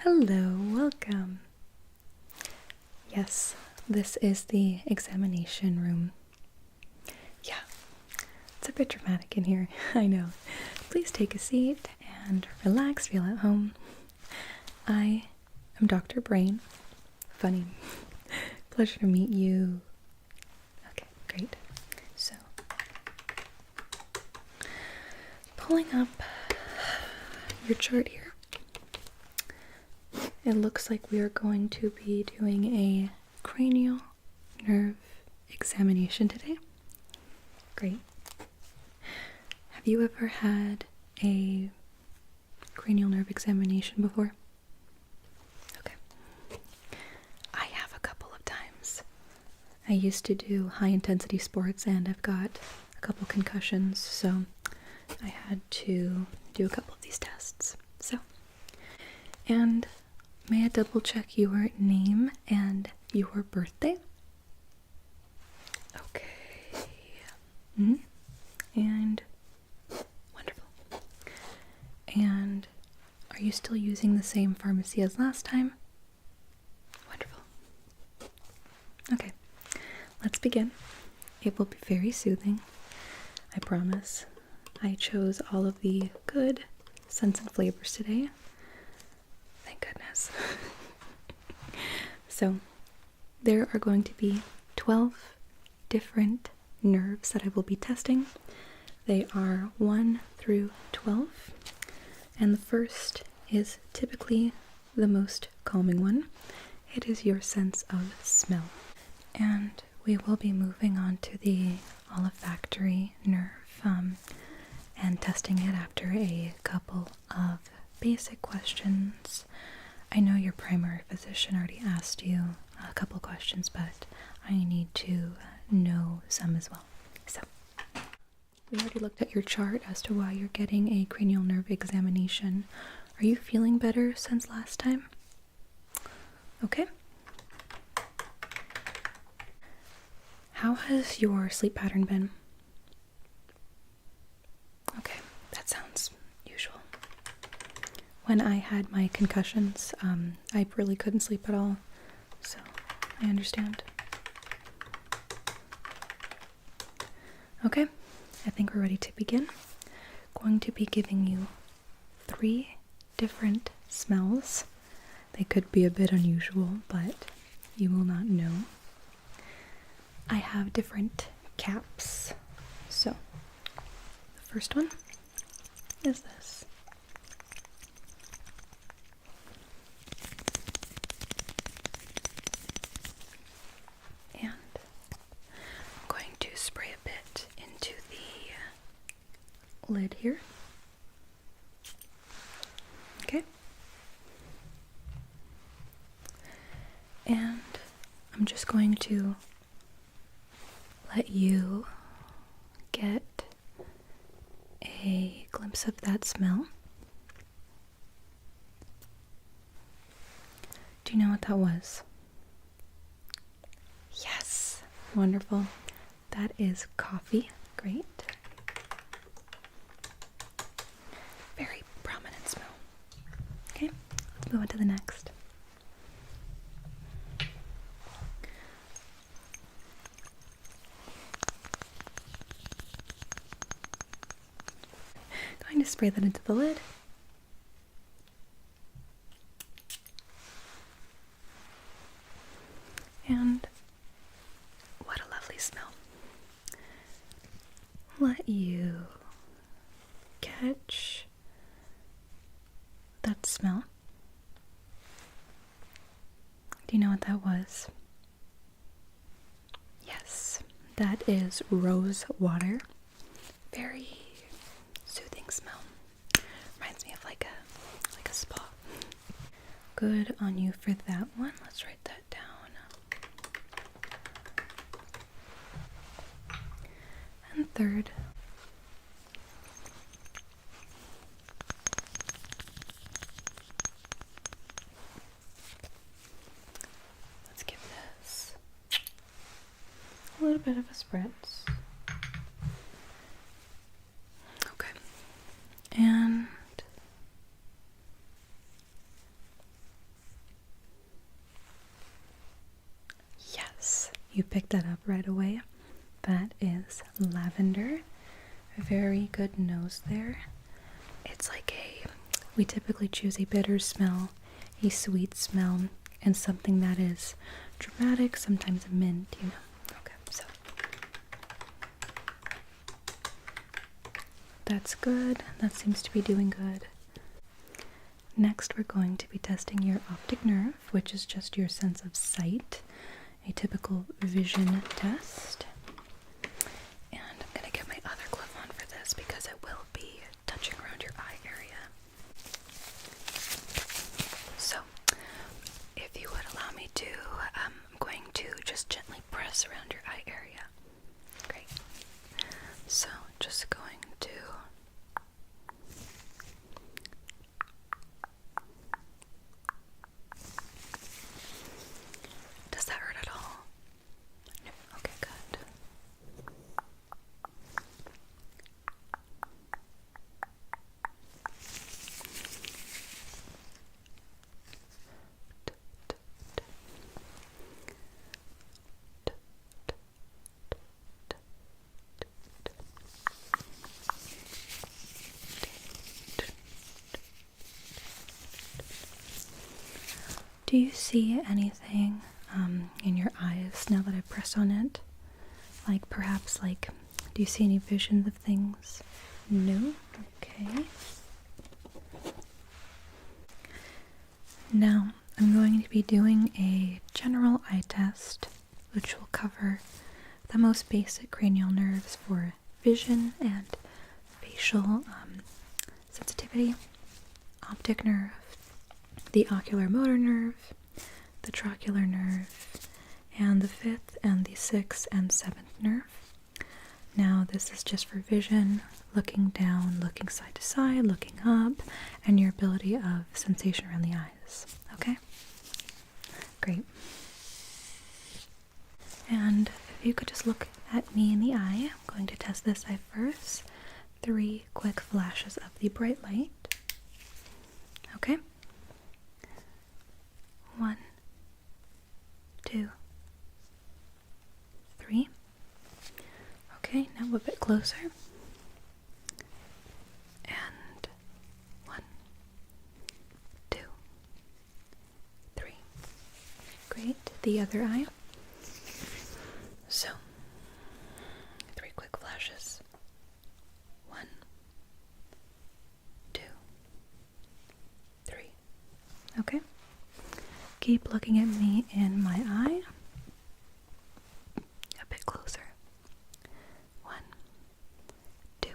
Hello, welcome. Yes, this is the examination room. Yeah, it's a bit dramatic in here, I know. Please take a seat and relax, feel at home. I am Dr. Brain. Funny. Pleasure to meet you. Okay, great. So, pulling up your chart here. It looks like we are going to be doing a cranial nerve examination today. Great. Have you ever had a cranial nerve examination before? Okay. I have a couple of times. I used to do high intensity sports and I've got a couple concussions, so I had to do a couple of these tests. And may I double check your name and your birthday? Okay. And wonderful. And are you still using the same pharmacy as last time? Wonderful. Okay, let's begin. It will be very soothing, I promise. I chose all of the good scents and flavors today. Thank goodness. So, there are going to be 12 different nerves that I will be testing. They are 1 through 12, and the first is typically the most calming one. It is your sense of smell. And we will be moving on to the olfactory nerve and testing it after a couple of basic questions. I know your primary physician already asked you a couple questions, but I need to know some as well. So, we already looked at your chart as to why you're getting a cranial nerve examination. Are you feeling better since last time? Okay. How has your sleep pattern been? Okay, that sounds usual. When I had my concussions, I really couldn't sleep at all, so I understand. Okay, I think we're ready to begin. Going to be giving you 3 different smells. They could be a bit unusual, but you will not know. I have different caps. So, the first one is this. And I'm going to spray a bit into the lid here. Okay. And I'm just going to let you get a glimpse of that smell. Do you know what that was? Yes, wonderful. That is coffee. Great. Very prominent smell. Okay, let's move on to the next. Going to spray that into the lid. And what a lovely smell. Let you catch that smell. Do you know what that was? Yes, that is rose water. Very soothing smell. Reminds me of like a spa. Good on you for that one. Let's write that down. And third. Let's give this a little bit of a spritz. Okay. And you picked that up right away. That is lavender. Very good nose there. It's like we typically choose a bitter smell, a sweet smell, and something that is dramatic, sometimes a mint, you know. Okay, so that's good. That seems to be doing good. Next, we're going to be testing your optic nerve, which is just your sense of sight, a typical vision test. And I'm going to get my other glove on for this because it will be touching around your eye area. So, if you would allow me to, I'm going to just gently press around your eye area. Great. So, just going to Does that hurt at all? No. Okay, good. Do you see anything in your eyes now that I press on it? Like perhaps do you see any visions of things? No? Okay. Now I'm going to be doing a general eye test, which will cover the most basic cranial nerves for vision and facial sensitivity, optic nerve, the ocular motor nerve, the trochlear nerve, and the 5th and the 6th and 7th nerve. Now this is just for vision, looking down, looking side to side, looking up, and your ability of sensation around the eyes. Okay? Great. And if you could just look at me in the eye, I'm going to test this eye first. 3 quick flashes of the bright light. Okay? 1, 2, 3. Okay, now a bit closer. And 1, 2, 3. Great. The other eye. So, 3 quick flashes. 1, 2, 3. Okay. Keep looking at me in my eye. A bit closer. 1, 2,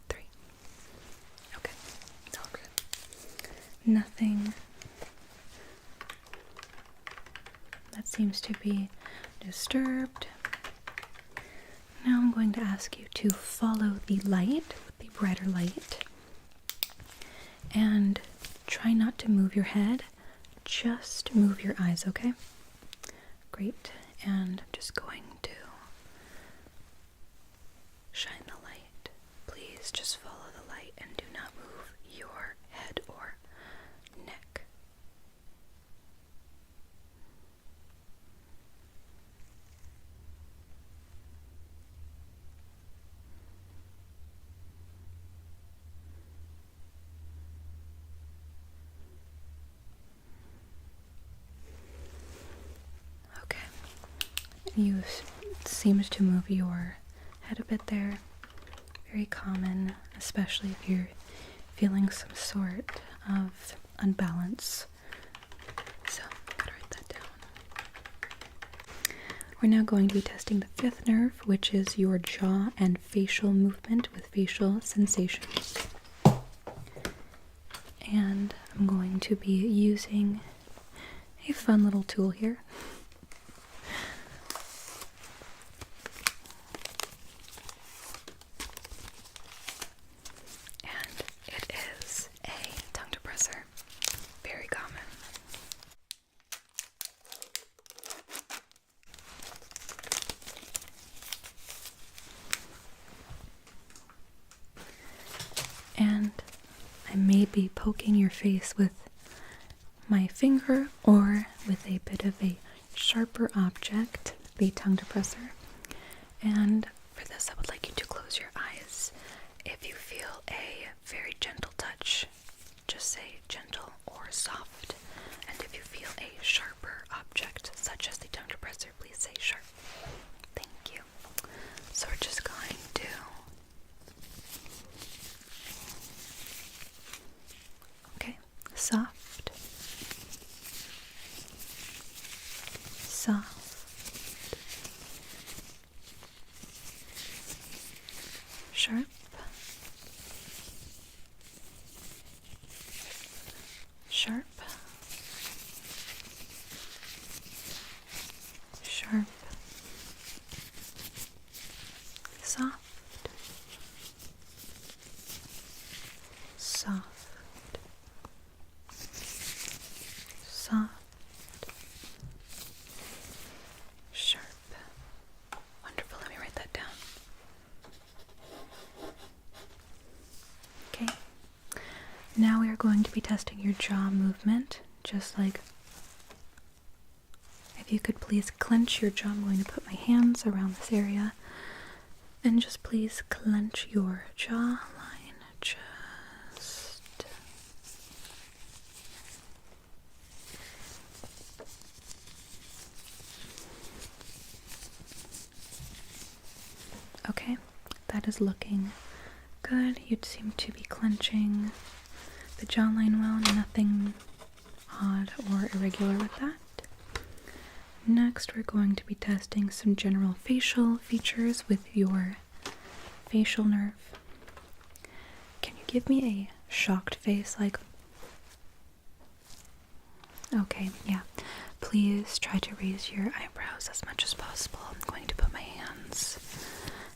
3. Okay, all good. Nothing that seems to be disturbed. Now I'm going to ask you to follow the light with the brighter light and try not to move your head. Just move your eyes, okay? Great. And I'm just going to shine the light. Please just follow the light and do not move your head or neck. You seemed to move your head a bit there. Very common, especially if you're feeling some sort of unbalance. So, I'm gonna write that down. We're now going to be testing the 5th nerve, which is your jaw and facial movement with facial sensations. And I'm going to be using a fun little tool here. And I may be poking your face with my finger or with a bit of a sharper object, the tongue depressor. And for this, I would like you to close your eyes. If you feel a very gentle touch, just say gentle or soft. And if you feel a sharper object, such as the tongue depressor, please say sharp. Thank you. So we're just going to soft, soft, sharp, sharp, sharp, soft, soft, soft, sharp. Wonderful. Let me write that down. Okay. Now we are going to be testing your jaw movement, just like if you could please clench your jaw. I'm going to put my hands around this area and just please clench your jawline. Just okay, that is looking good. You seem to be clenching the jawline well, nothing odd or irregular with that. Next, we're going to be testing some general facial features with your facial nerve. Can you give me a shocked face, like... Okay, yeah. Please try to raise your eyebrows as much as possible. I'm going to put my hands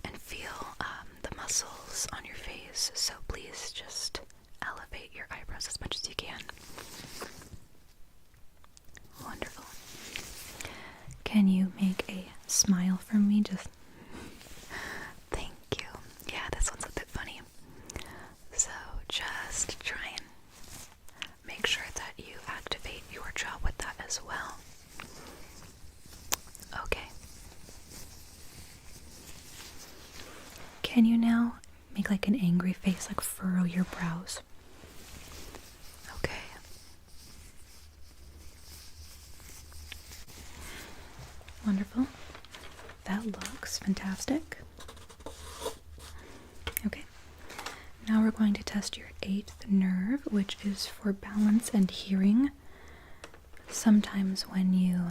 and feel the muscles on your face, so please just elevate your eyebrows as much as you can. Wonderful. Can you make a smile for me? Just thank you. Yeah, this one's a bit funny. So just try and make sure that you activate your jaw with that as well. Okay. Can you now make like an angry face, like furrow your brows? Okay. Wonderful. That looks fantastic. Okay. Now we're going to test your 8th nerve, which is for balance and hearing. Sometimes when you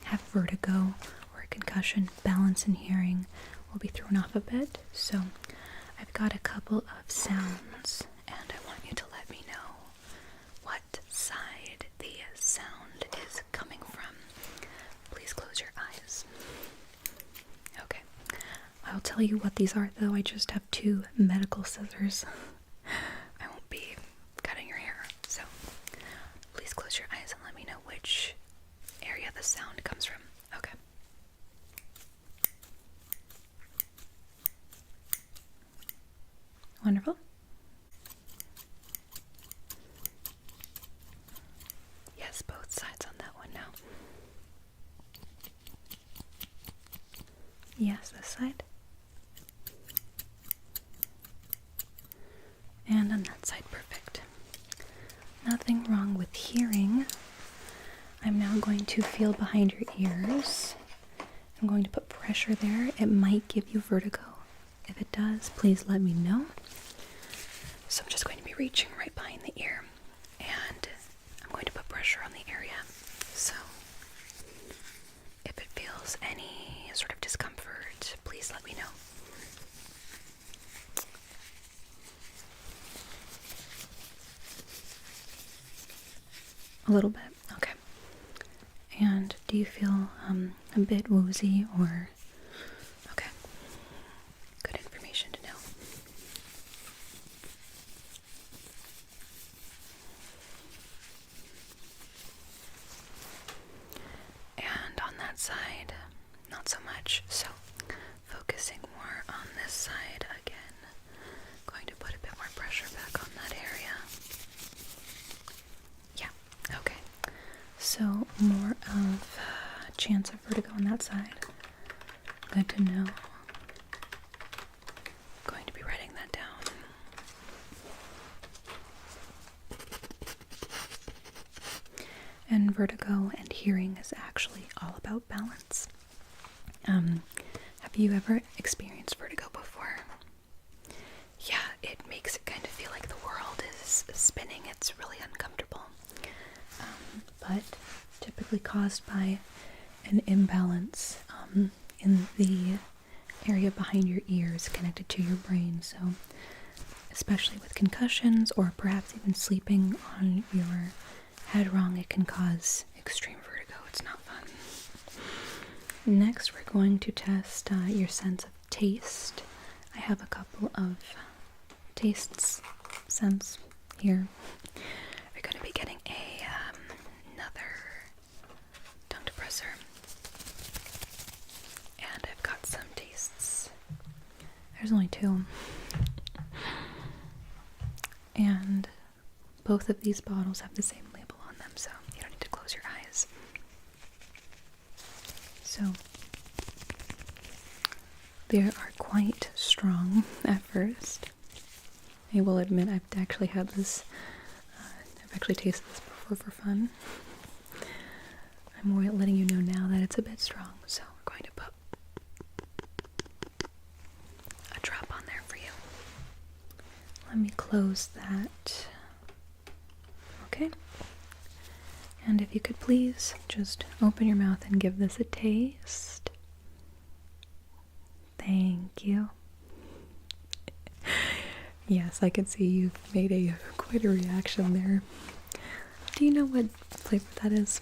have vertigo or a concussion, balance and hearing will be thrown off a bit. So I've got a couple of sounds, and I want you to let me know what side the sound is coming from. Please close your eyes. Okay. I'll tell you what these are, though. I just have 2 medical scissors. I won't be cutting your hair, so please close your eyes and let me know which area the sound comes from. Okay. Wonderful. Yes, both sides on that one now. Yes, this side. And on that side, perfect. Nothing wrong with hearing. I'm now going to feel behind your ears. I'm going to put pressure there. It might give you vertigo. If it does, please let me know. So I'm just going to be reaching right behind the ear, and I'm going to put pressure on the area. So if it feels any sort of discomfort, please let me know. A little bit, okay. And do you feel a bit woozy or... Okay. Good information to know. And on that side, not so much. So focusing more on this side again. Going to put a bit more pressure back on that area. Yeah, okay. So more of chance of vertigo on that side. Good to know. Going to be writing that down. And vertigo and hearing is actually all about balance. Have you ever experienced vertigo before? Yeah, it makes it kind of feel like the world is spinning. It's really uncomfortable. But typically caused by an imbalance in the area behind your ears connected to your brain. So especially with concussions or perhaps even sleeping on your head wrong, it can cause extreme vertigo. It's not fun. Next, we're going to test your sense of taste. I have a couple of scents here. We're going to be getting another tongue depressor. And I've got some tastes. There's only 2. And both of these bottles have the same label on them, so you don't need to close your eyes. So, they are quite strong at first. I will admit I've actually had this, I've actually tasted this before for fun. I'm more letting you know now that it's a bit strong, so we're going to put a drop on there for you. Let me close that. Okay. And if you could please just open your mouth and give this a taste. Thank you. Yes, I can see you've made quite a reaction there. Do you know what flavor that is?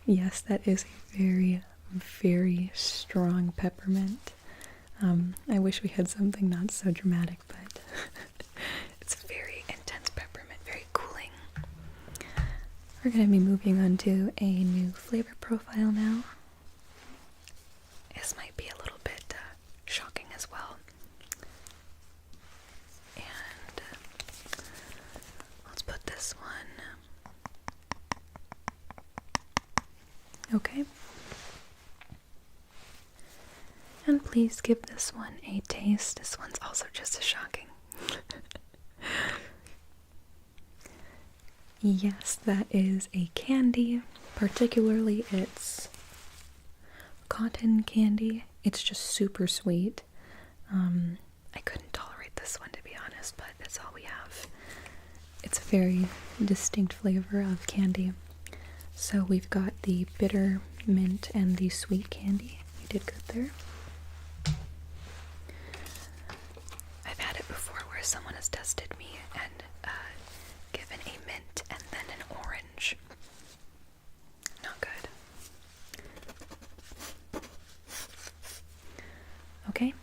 Yes, that is a very, very strong peppermint. I wish we had something not so dramatic, but it's very intense peppermint, very cooling. We're going to be moving on to a new flavor profile now. This might be a little bit shocking as well. And let's put this one. Okay. And please give this one a taste. This one's also just as shocking. Yes, that is a candy. Particularly, it's cotton candy. It's just super sweet. I couldn't tolerate this one, to be honest, but that's all we have. It's a very distinct flavor of candy. So we've got the bitter mint and the sweet candy. You did good there. I've had it before where someone has tested me and given a mint and then an orange. Not good. Okay,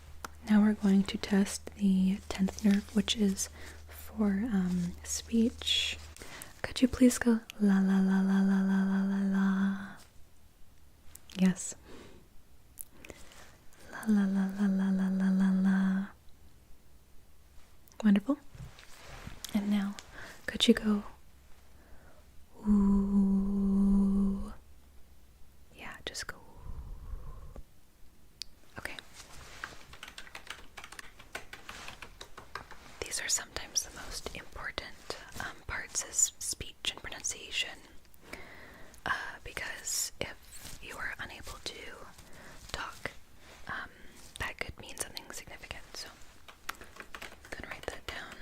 now we're going to test the 10th nerve, which is for speech. Could you please go la la la la la la la la la? Yes. La la la la la la la la la. Wonderful. And now, could you go ooh? Yeah, just go. Okay. These are sometimes the most important parts is speech and pronunciation, because if you are unable to talk, that could mean something significant, so I'm gonna write that down.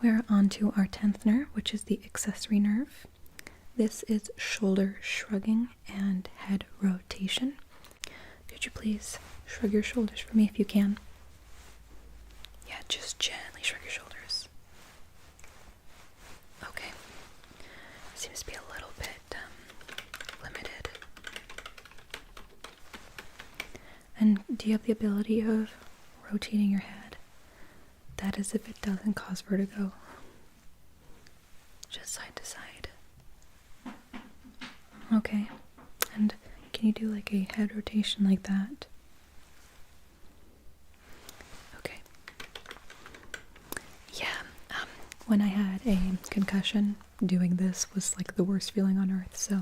We're on to our 10th nerve, which is the accessory nerve. This is shoulder shrugging and head rotation. Could you please shrug your shoulders for me if you can? Yeah, just gently shrug your shoulders. Okay. Seems to be a little bit limited. And do you have the ability of rotating your head? That is if it doesn't cause vertigo. Just side to side. Okay. And can you do like a head rotation like that? Okay. Yeah, when I had a concussion, doing this was like the worst feeling on earth, so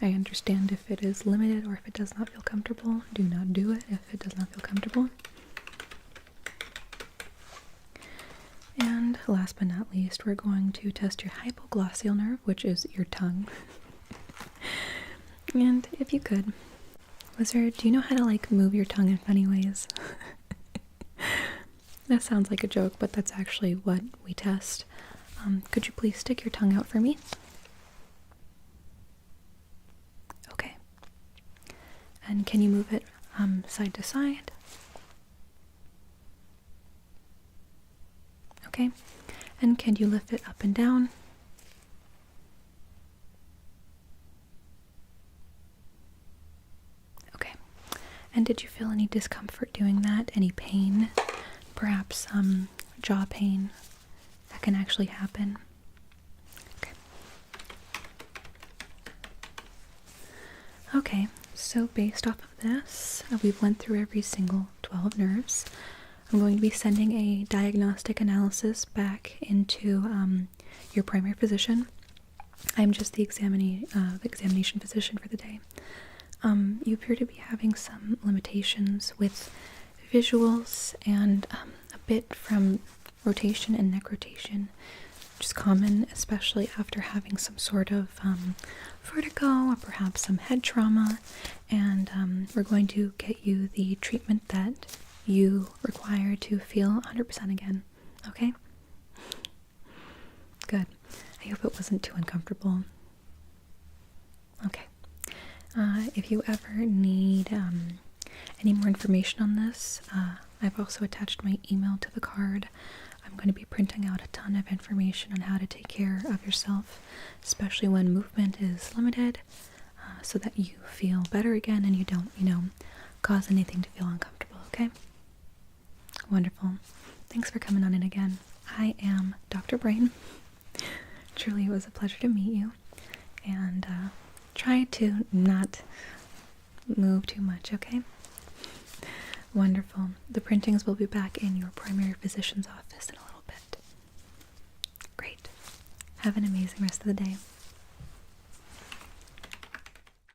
I understand if it is limited or if it does not feel comfortable. Do not do it if it does not feel comfortable. And last but not least, we're going to test your hypoglossal nerve, which is your tongue. And if you could, do you know how to like move your tongue in funny ways? That sounds like a joke, but that's actually what we test. Could you please stick your tongue out for me? Okay. And can you move it side to side? Okay. And can you lift it up and down? Okay. And did you feel any discomfort doing that? Any pain? Perhaps jaw pain that can actually happen? Okay. Okay, so based off of this, we've went through every single 12 nerves. I'm going to be sending a diagnostic analysis back into your primary physician. I'm just the examination physician for the day. You appear to be having some limitations with visuals and a bit from rotation and neck rotation, which is common, especially after having some sort of vertigo or perhaps some head trauma. And we're going to get you the treatment that you require to feel 100% again. Okay? Good. I hope it wasn't too uncomfortable. Okay. If you ever need any more information on this, I've also attached my email to the card. I'm going to be printing out a ton of information on how to take care of yourself, especially when movement is limited, so that you feel better again and you don't, cause anything to feel uncomfortable, okay? Wonderful. Thanks for coming on in again. I am Dr. Brain. Truly, it was a pleasure to meet you. And try to not move too much, okay? Wonderful. The printings will be back in your primary physician's office in a little bit. Great. Have an amazing rest of the day.